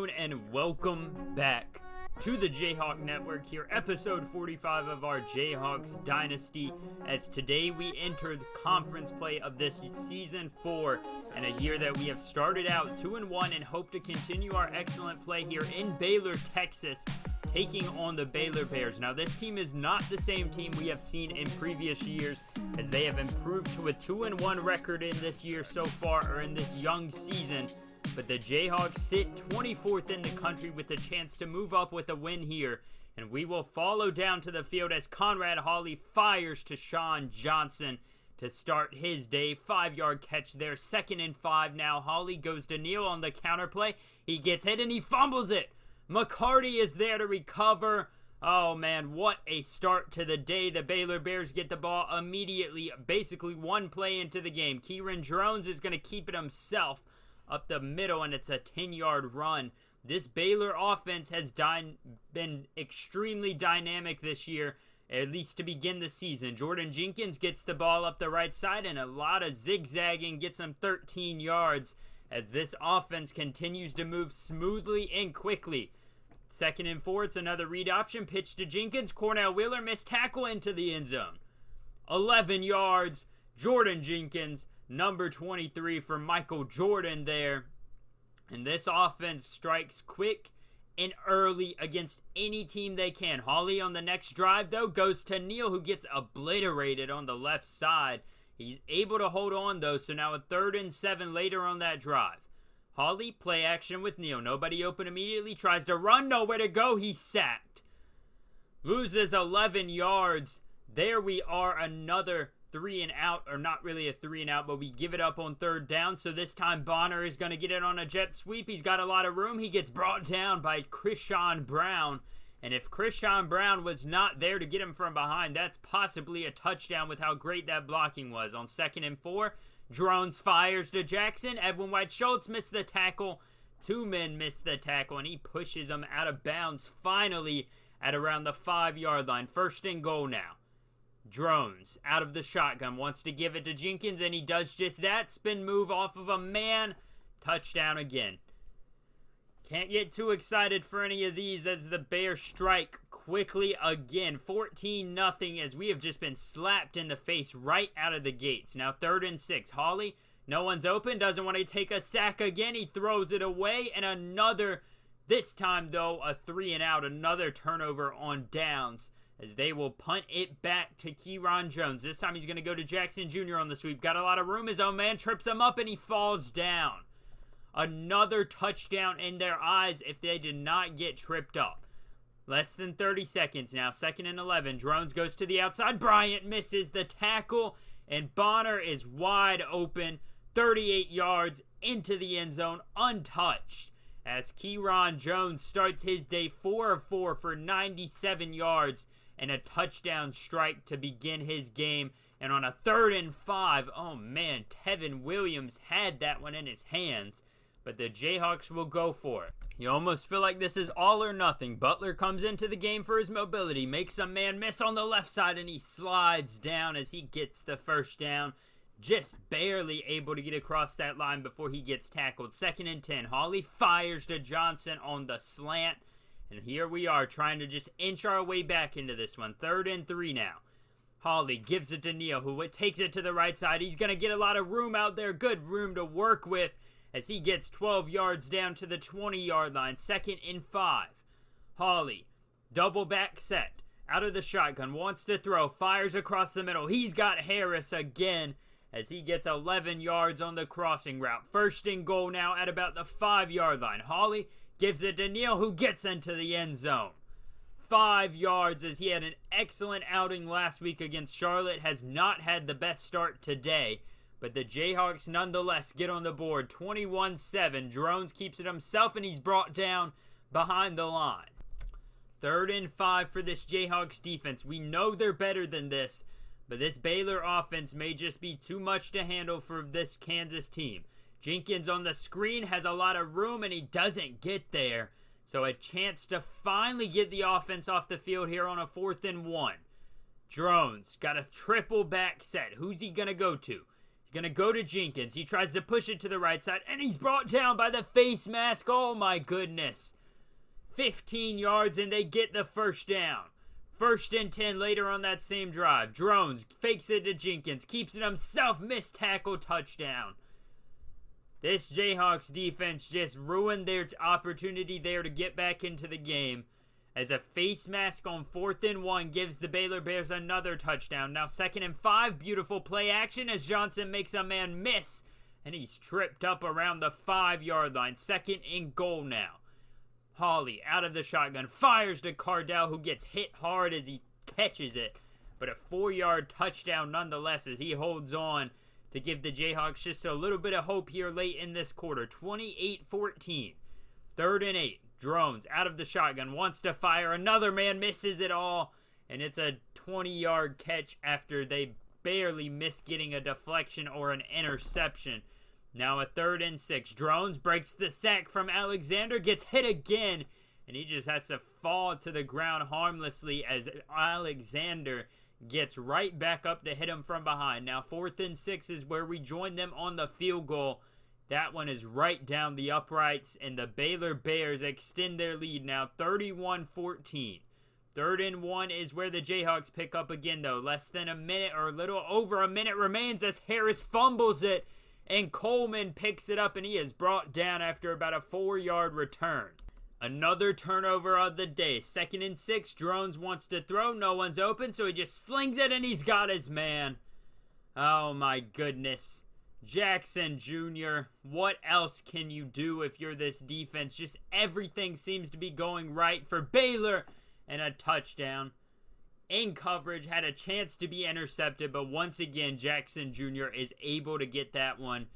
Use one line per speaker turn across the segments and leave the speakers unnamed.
afternoon and welcome back to the Jayhawk Network here, episode 45 of our Jayhawks Dynasty, as today we enter the conference play of this season 4 and a year that we have started out 2-1 and hope to continue our excellent play here in Baylor, Texas, taking on the Baylor Bears. Now, this team is not the same team we have seen in previous years, as they have improved to a 2-1 record in this year so far, or in this young season. But the Jayhawks sit 24th in the country with a chance to move up with a win here. And we will follow down to the field as Conrad Hawley fires to Sean Johnson to start his day. 5-yard catch there, 2nd and 5 now. Hawley goes to Neal on the counterplay. He gets hit and he fumbles it. McCarty is there to recover. Oh man, what a start to the day. The Baylor Bears get the ball immediately, basically one play into the game. Kieran Drones is going to keep it himself up the middle, and it's a 10-yard run. This Baylor offense has been extremely dynamic this year, at least to begin the season. Jordan Jenkins gets the ball up the right side, and a lot of zigzagging gets him 13 yards as this offense continues to move smoothly and quickly. 2nd and 4, it's another read option, pitch to Jenkins. Cornell Wheeler missed tackle into the end zone. 11 yards, Jordan Jenkins, number 23 for Michael Jordan there. And this offense strikes quick and early against any team they can. Hawley on the next drive, though, goes to Neal, who gets obliterated on the left side. He's able to hold on, though, so now a 3rd and 7 later on that drive. Hawley, play action with Neal. Nobody open immediately, tries to run, nowhere to go, he's sacked. Loses 11 yards. There we are, another 3 and out, or not really a 3 and out, but we give it up on 3rd down. So this time Bonner is going to get it on a jet sweep. He's got a lot of room. He gets brought down by Krishan Brown. And if Krishan Brown was not there to get him from behind, that's possibly a touchdown with how great that blocking was. On 2nd and 4, Drones fires to Jackson. Edwin White-Schultz missed the tackle. 2 men missed the tackle, and he pushes them out of bounds finally at around the 5-yard line. 1st and goal now. Drones out of the shotgun, wants to give it to Jenkins, and he does just that. Spin move off of a man. Touchdown again. Can't get too excited for any of these as the Bears strike quickly again. 14-0 as we have just been slapped in the face right out of the gates. Now 3rd and 6. Hawley, no one's open, doesn't want to take a sack again. He throws it away, and another, this time though, a 3 and out. Another turnover on downs, as they will punt it back to Kieran Jones. This time he's going to go to Jackson Jr. on the sweep. Got a lot of room. His own man trips him up and he falls down. Another touchdown in their eyes if they did not get tripped up. Less than 30 seconds now. 2nd and 11. Drones goes to the outside. Bryant misses the tackle, and Bonner is wide open. 38 yards into the end zone, untouched, as Kieran Jones starts his day 4 of 4 for 97 yards and a touchdown strike to begin his game. And on a 3rd and 5, oh man, Tevin Williams had that one in his hands, but the Jayhawks will go for it. You almost feel like this is all or nothing. Butler comes into the game for his mobility, makes a man miss on the left side, and he slides down as he gets the 1st down. Just barely able to get across that line before he gets tackled. 2nd and 10. Hawley fires to Johnson on the slant. And here we are trying to just inch our way back into this one. 3rd and 3 now. Hawley gives it to Neal, who takes it to the right side. He's going to get a lot of room out there. Good room to work with as he gets 12 yards down to the 20-yard line. 2nd and 5. Hawley, double back set. Out of the shotgun, wants to throw. Fires across the middle. He's got Harris again as he gets 11 yards on the crossing route. 1st and goal now at about the 5-yard line. Hawley gives it to Neal, who gets into the end zone. 5 yards as he had an excellent outing last week against Charlotte. Has not had the best start today, but the Jayhawks nonetheless get on the board. 21-7. Drones keeps it himself, and he's brought down behind the line. 3rd and 5 for this Jayhawks defense. We know they're better than this, but this Baylor offense may just be too much to handle for this Kansas team. Jenkins on the screen has a lot of room, and he doesn't get there. So a chance to finally get the offense off the field here on a 4th and 1. Drones got a triple back set. Who's he going to go to? He's gonna go to Jenkins. He tries to push it to the right side, and he's brought down by the face mask. Oh my goodness. 15 yards, and they get the first down. 1st and 10 later on that same drive. Drones fakes it to Jenkins, keeps it himself, missed tackle, touchdown. This Jayhawks defense just ruined their opportunity there to get back into the game, as a face mask on 4th and 1 gives the Baylor Bears another touchdown. Now 2nd and 5, beautiful play action as Johnson makes a man miss, and he's tripped up around the 5-yard line. 2nd and goal now. Hawley out of the shotgun, fires to Cardell, who gets hit hard as he catches it, but a 4-yard touchdown nonetheless as he holds on to give the Jayhawks just a little bit of hope here late in this quarter. 28-14. 3rd and 8. Drones out of the shotgun, wants to fire. Another man misses it all, and it's a 20-yard catch after they barely missed getting a deflection or an interception. Now a 3rd and 6. Drones breaks the sack from Alexander, gets hit again, and he just has to fall to the ground harmlessly as Alexander gets right back up to hit him from behind. Now 4th and 6 is where we join them on the field goal. That one is right down the uprights, and the Baylor Bears extend their lead now 31-14. 3rd and 1 is where the Jayhawks pick up again, though. Less than a minute or a little over a minute remains as Harris fumbles it, and Coleman picks it up, and he is brought down after about a 4-yard return. Another turnover of the day. 2nd and 6. Drones wants to throw. No one's open, so he just slings it, and he's got his man. Oh, my goodness. Jackson Jr., what else can you do if you're this defense? Just everything seems to be going right for Baylor, and a touchdown. In coverage, had a chance to be intercepted, but once again, Jackson Jr. is able to get that one.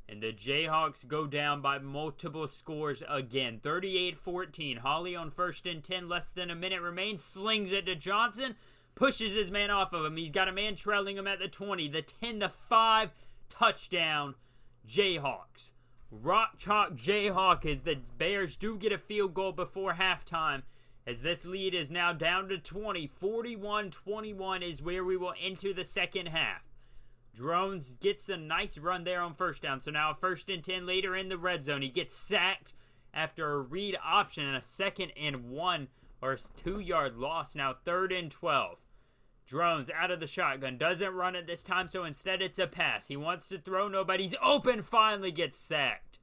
And the Jayhawks go down by multiple scores again. 38-14. Hawley on 1st and 10. Less than a minute remains. Slings it to Johnson. Pushes his man off of him. He's got a man trailing him at the 20. The 10-5. Touchdown, Jayhawks. Rock chalk Jayhawk as the Bears do get a field goal before halftime. As this lead is now down to 20. 41-21 is where we will enter the second half. Drones gets a nice run there on 1st down. So now a 1st and 10 later in the red zone. He gets sacked after a read option and a 2nd and 1 or 2-yard loss. Now 3rd and 12. Drones out of the shotgun. Doesn't run it this time, so instead it's a pass. He wants to throw. Nobody's open. Finally gets sacked.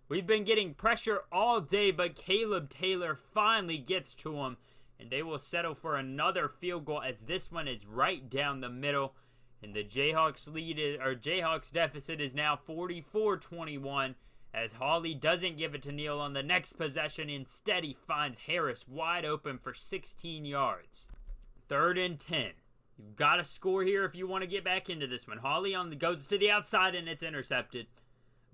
We've been getting pressure all day, but Caleb Taylor finally gets to him, and they will settle for another field goal as this one is right down the middle. And the Jayhawks deficit is now 44-21 as Hawley doesn't give it to Neal on the next possession. Instead, he finds Harris wide open for 16 yards. 3rd and 10. You've got to score here if you want to get back into this one. Hawley goes to the outside, and it's intercepted.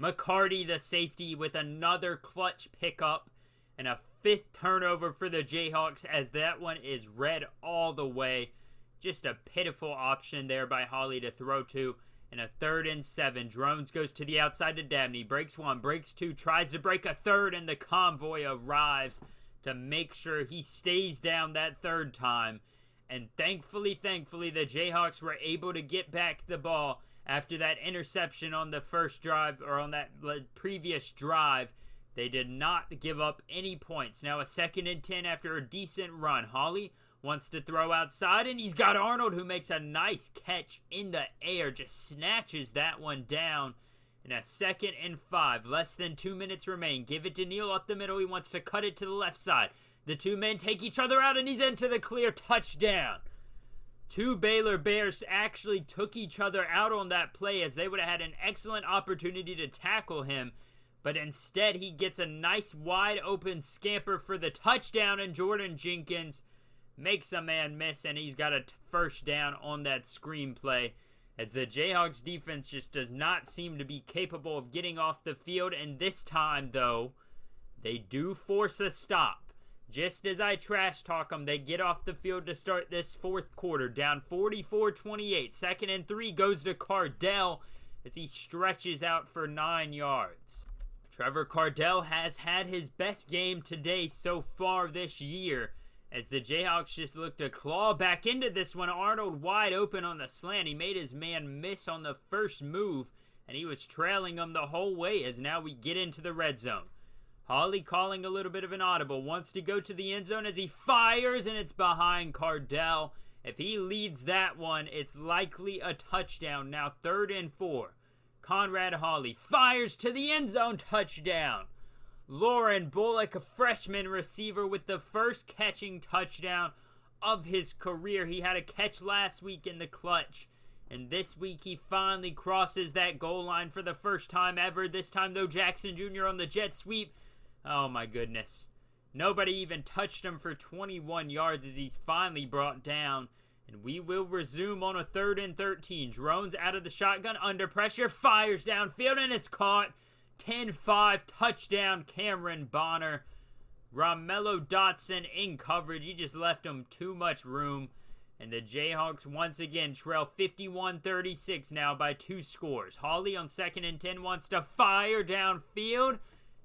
McCarty, the safety, with another clutch pickup and a 5th turnover for the Jayhawks as that one is red all the way. Just a pitiful option there by Hawley to throw to. And a 3rd and 7. Drones goes to the outside to Dabney. Breaks 1, breaks 2, tries to break a 3rd, and the convoy arrives to make sure he stays down that 3rd time. And thankfully, the Jayhawks were able to get back the ball after that interception on the first drive, or on that previous drive. They did not give up any points. Now a 2nd and 10 after a decent run. Hawley wants to throw outside, and he's got Arnold, who makes a nice catch in the air. Just snatches that one down. And a 2nd and 5. Less than 2 minutes remain. Give it to Neal up the middle. He wants to cut it to the left side. The two men take each other out, and he's into the clear. Touchdown. 2 Baylor Bears actually took each other out on that play, as they would have had an excellent opportunity to tackle him. But instead, he gets a nice wide open scamper for the touchdown, and Jordan Jenkins makes a man miss, and he's got a 1st down on that screen play, as the Jayhawks defense just does not seem to be capable of getting off the field. And this time, though, they do force a stop. Just as I trash talk them, they get off the field to start this 4th quarter, down 44-28. 2nd and 3 goes to Cardell as he stretches out for 9 yards. Trevor Cardell has had his best game today so far this year, as the Jayhawks just looked to claw back into this one. Arnold wide open on the slant. He made his man miss on the first move, and he was trailing him the whole way as now we get into the red zone. Hawley calling a little bit of an audible, wants to go to the end zone as he fires, and it's behind Cardell. If he leads that one, it's likely a touchdown. Now 3rd and 4. Conrad Hawley fires to the end zone, touchdown. Lauren Bullock, a freshman receiver, with the first catching touchdown of his career. He had a catch last week in the clutch, and this week he finally crosses that goal line for the first time ever. This time, though, Jackson Jr. on the jet sweep. Oh my goodness. Nobody even touched him for 21 yards as he's finally brought down. And we will resume on a 3rd and 13. Drones out of the shotgun, under pressure, fires downfield, and it's caught. 10-5, touchdown, Cameron Bonner. Romello Dotson in coverage. He just left him too much room. And the Jayhawks once again trail 51-36 now by 2 scores. Hawley on 2nd and 10 wants to fire downfield.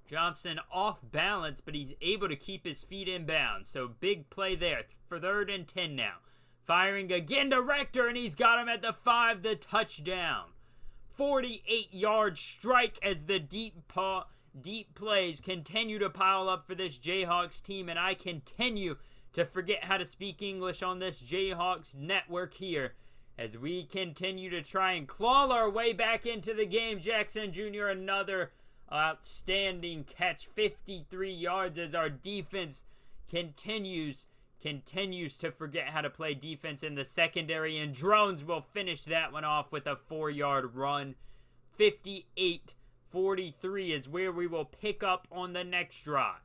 Johnson off balance, but he's able to keep his feet in bounds. So big play there for 3rd and 10 now. Firing again to Rector, and he's got him at the 5, the touchdown. 48-yard strike as the deep plays continue to pile up for this Jayhawks team, and I continue to forget how to speak English on this Jayhawks network here as we continue to try and claw our way back into the game. Jackson Jr., another outstanding catch, 53 yards as our defense continues to forget how to play defense in the secondary, and Drones will finish that one off with a 4-yard run. 58-43 is where we will pick up on the next drive.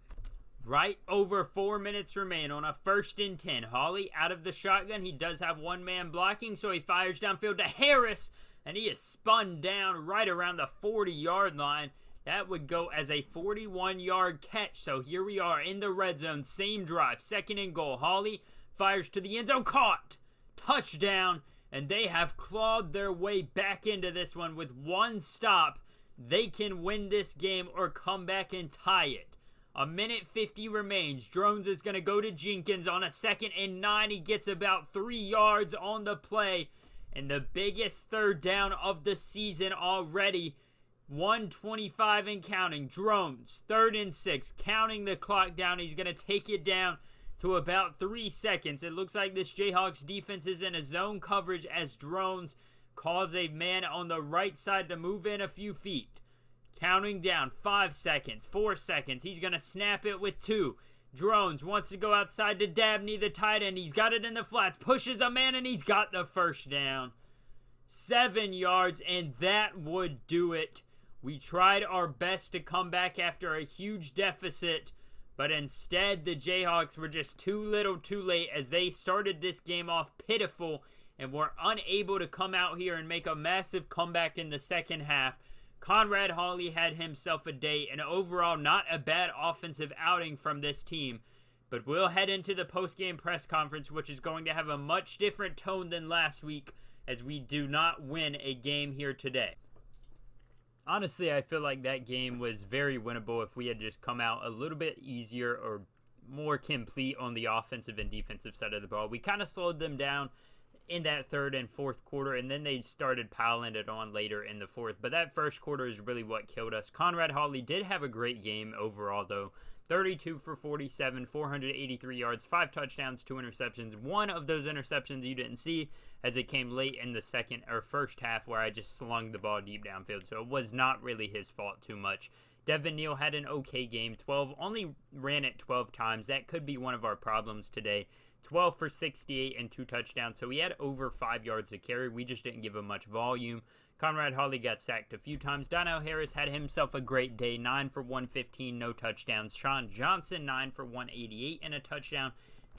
Right over 4 minutes remain on a 1st and 10. Hawley out of the shotgun. He does have one man blocking, so he fires downfield to Harris, and he is spun down right around the 40-yard line. That would go as a 41-yard catch. So here we are in the red zone. Same drive. 2nd and goal. Hawley fires to the end zone. Caught. Touchdown. And they have clawed their way back into this one with one stop. They can win this game or come back and tie it. 1:50 remains. Drones is going to go to Jenkins on a 2nd and 9. He gets about 3 yards on the play. And the biggest 3rd down of the season already. 1:25 and counting. Drones, 3rd and 6, counting the clock down. He's going to take it down to about 3 seconds. It looks like this Jayhawks defense is in a zone coverage as Drones cause a man on the right side to move in a few feet. Counting down, 5 seconds, 4 seconds. He's going to snap it with 2. Drones wants to go outside to Dabney, the tight end. He's got it in the flats, pushes a man, and he's got the 1st down. 7 yards, and that would do it. We tried our best to come back after a huge deficit, but instead the Jayhawks were just too little too late as they started this game off pitiful and were unable to come out here and make a massive comeback in the second half. Conrad Hawley had himself a day, and overall not a bad offensive outing from this team. But we'll head into the post-game press conference, which is going to have a much different tone than last week as we do not win a game here today. Honestly, I feel like that game was very winnable if we had just come out a little bit easier or more complete on the offensive and defensive side of the ball. We kind of slowed them down in that 3rd and 4th quarter, and then they started piling it on later in the 4th. But that 1st quarter is really what killed us. Conrad Hawley did have a great game overall, though. 32 for 47, 483 yards, 5 touchdowns, 2 interceptions. One of those interceptions you didn't see as it came late in the first half where I just slung the ball deep downfield. So it was not really his fault too much. Devin Neal had an okay game. Only ran it 12 times. That could be one of our problems today. 12 for 68 and 2 touchdowns. So he had over 5 yards to carry. We just didn't give him much volume. Conrad Hawley got sacked a few times. Donnell Harris had himself a great day. 9 for 115, no touchdowns. Sean Johnson, 9 for 188 and a touchdown.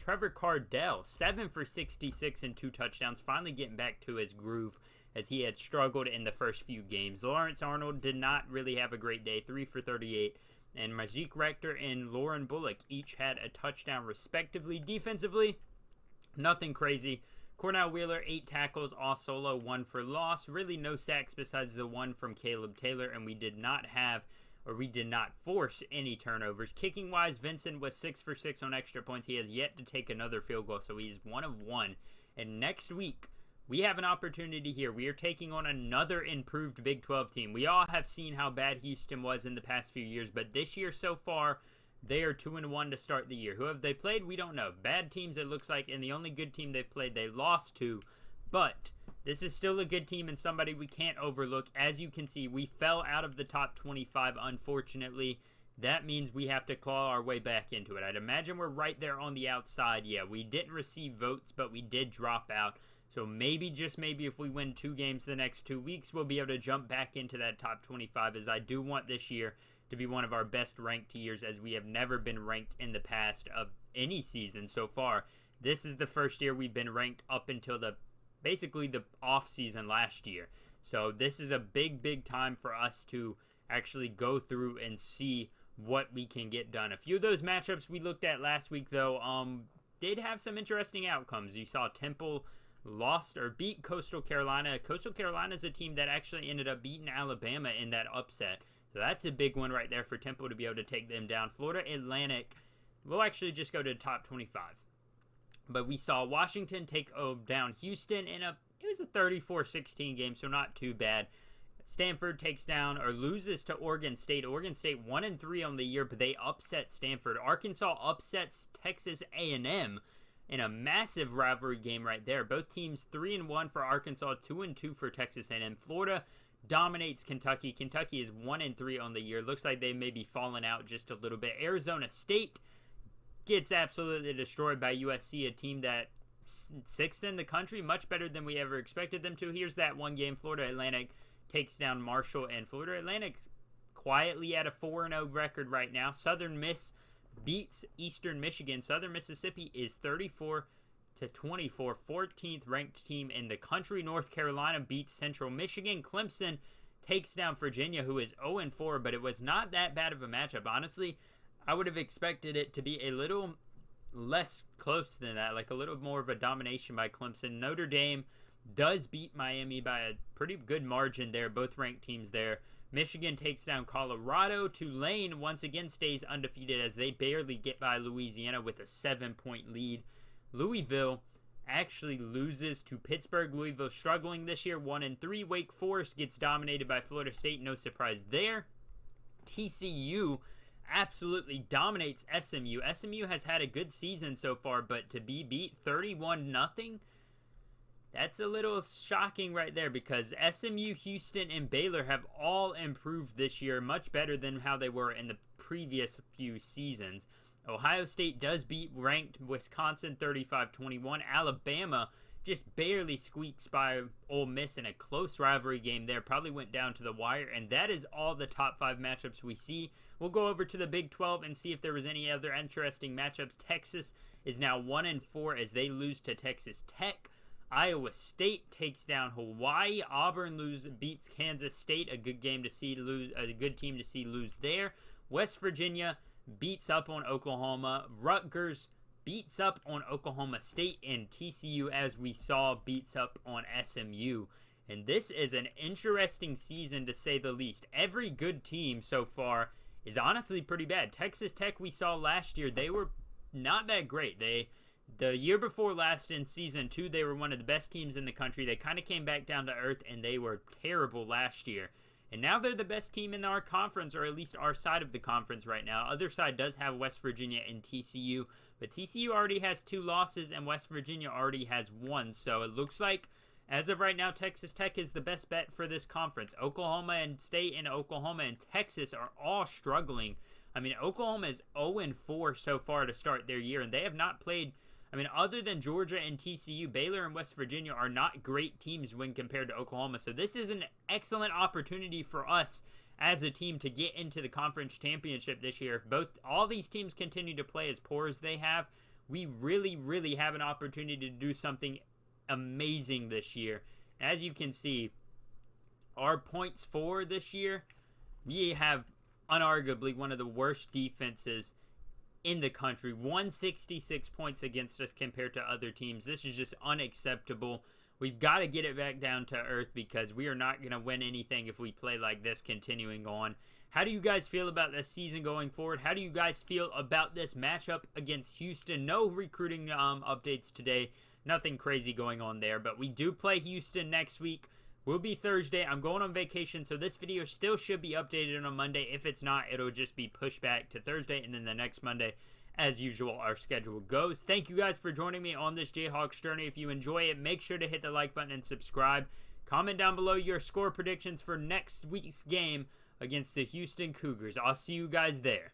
Trevor Cardell, 7 for 66 and 2 touchdowns. Finally getting back to his groove as he had struggled in the first few games. Lawrence Arnold did not really have a great day. 3 for 38. And Majik Rector and Lauren Bullock each had a touchdown respectively. Defensively, nothing crazy. Cornell Wheeler, 8 tackles, all solo, 1 for loss. Really no sacks besides the one from Caleb Taylor, and we did not have or we did not force any turnovers. Kicking wise, Vincent was 6 for 6 on extra points. He has yet to take another field goal, so he's 1 of 1. And next week, we have an opportunity here. We are taking on another improved Big 12 team. We all have seen how bad Houston was in the past few years, but this year so far, they are 2-1 to start the year. Who have they played? We don't know. Bad teams, it looks like, and the only good team they've played, they lost to. But this is still a good team and somebody we can't overlook. As you can see, we fell out of the top 25, unfortunately. That means we have to claw our way back into it. I'd imagine we're right there on the outside. Yeah, we didn't receive votes, but we did drop out. So maybe, just maybe, if we win 2 games the next 2 weeks, we'll be able to jump back into that top 25, as I do want this year to be one of our best ranked years, as we have never been ranked in the past of any season so far. This is the first year we've been ranked up until basically the off season last year. So this is a big time for us to actually go through and see what we can get done. A few of those matchups we looked at last week, though, did have some interesting outcomes. You saw Temple lost or beat Coastal Carolina. Coastal Carolina is a team that actually ended up beating Alabama in that upset. So that's a big one right there for Temple to be able to take them down. Florida Atlantic will actually just go to the top 25. But we saw Washington take down Houston in it was a 34-16 game, so not too bad. Stanford takes down or loses to Oregon State. Oregon State 1-3 on the year, but they upset Stanford. Arkansas upsets Texas A&M in a massive rivalry game right there. Both teams 3-1 for Arkansas, 2-2 for Texas A&M. Florida dominates Kentucky. Kentucky is 1-3 on the year. Looks like they may be falling out just a little bit. Arizona State gets absolutely destroyed by USC, a team that 6th in the country, much better than we ever expected them to. Here's that one game. Florida Atlantic takes down Marshall, and Florida Atlantic quietly at a 4-0 record right now. Southern Miss beats Eastern Michigan. Southern Mississippi is 34-24, 14th ranked team in the country. North Carolina beats Central Michigan. Clemson takes down Virginia, who is 0-4, but it was not that bad of a matchup. Honestly, I would have expected it to be a little less close than that, like a little more of a domination by Clemson. Notre Dame does beat Miami by a pretty good margin there, both ranked teams there. Michigan takes down Colorado. Tulane once again stays undefeated as they barely get by Louisiana with a 7-point lead. Louisville actually loses to Pittsburgh. Louisville struggling this year, 1-3. Wake Forest gets dominated by Florida State, no surprise there. TCU absolutely dominates SMU. SMU has had a good season so far, but to be beat 31-0, that's a little shocking right there, because SMU, Houston, and Baylor have all improved this year, much better than how they were in the previous few seasons. Ohio State does beat ranked Wisconsin 35-21. Alabama just barely squeaks by Ole Miss in a close rivalry game there. Probably went down to the wire, and that is all the top 5 matchups we see. We'll go over to the Big 12 and see if there was any other interesting matchups. Texas is now 1-4 as they lose to Texas Tech. Iowa State takes down Hawaii. Auburn beats Kansas State, a good game to see lose, a good team to see lose there. West Virginia beats up on Oklahoma. Rutgers beats up on Oklahoma State, and TCU, as we saw, beats up on SMU. And this is an interesting season, to say the least. Every good team so far is honestly pretty bad. Texas Tech, we saw last year, they were not that great. The year before last, in season 2, they were one of the best teams in the country. They kind of came back down to earth, and they were terrible last year. And now they're the best team in our conference, or at least our side of the conference right now. Other side does have West Virginia and TCU, but TCU already has 2 losses, and West Virginia already has 1. So it looks like, as of right now, Texas Tech is the best bet for this conference. Oklahoma and State and Oklahoma and Texas are all struggling. I mean, Oklahoma is 0-4 so far to start their year, and they have not played... I mean, other than Georgia and TCU, Baylor and West Virginia are not great teams when compared to Oklahoma. So this is an excellent opportunity for us as a team to get into the conference championship this year. If all these teams continue to play as poor as they have, we really have an opportunity to do something amazing this year. As you can see, our points for this year, we have unarguably one of the worst defenses in the country. 166 points against us compared to other teams. This is just unacceptable. We've got to get it back down to earth, because we are not going to win anything if we play like this continuing on. How do you guys feel about this season going forward? How do you guys feel about this matchup against Houston? No recruiting updates today. Nothing crazy going on there, but we do play Houston next week. Will be Thursday. I'm going on vacation, so this video still should be updated on Monday. If it's not, it'll just be pushed back to Thursday, and then the next Monday, as usual, our schedule goes. Thank you guys for joining me on this Jayhawks journey. If you enjoy it, make sure to hit the like button and subscribe. Comment down below your score predictions for next week's game against the Houston Cougars. I'll see you guys there.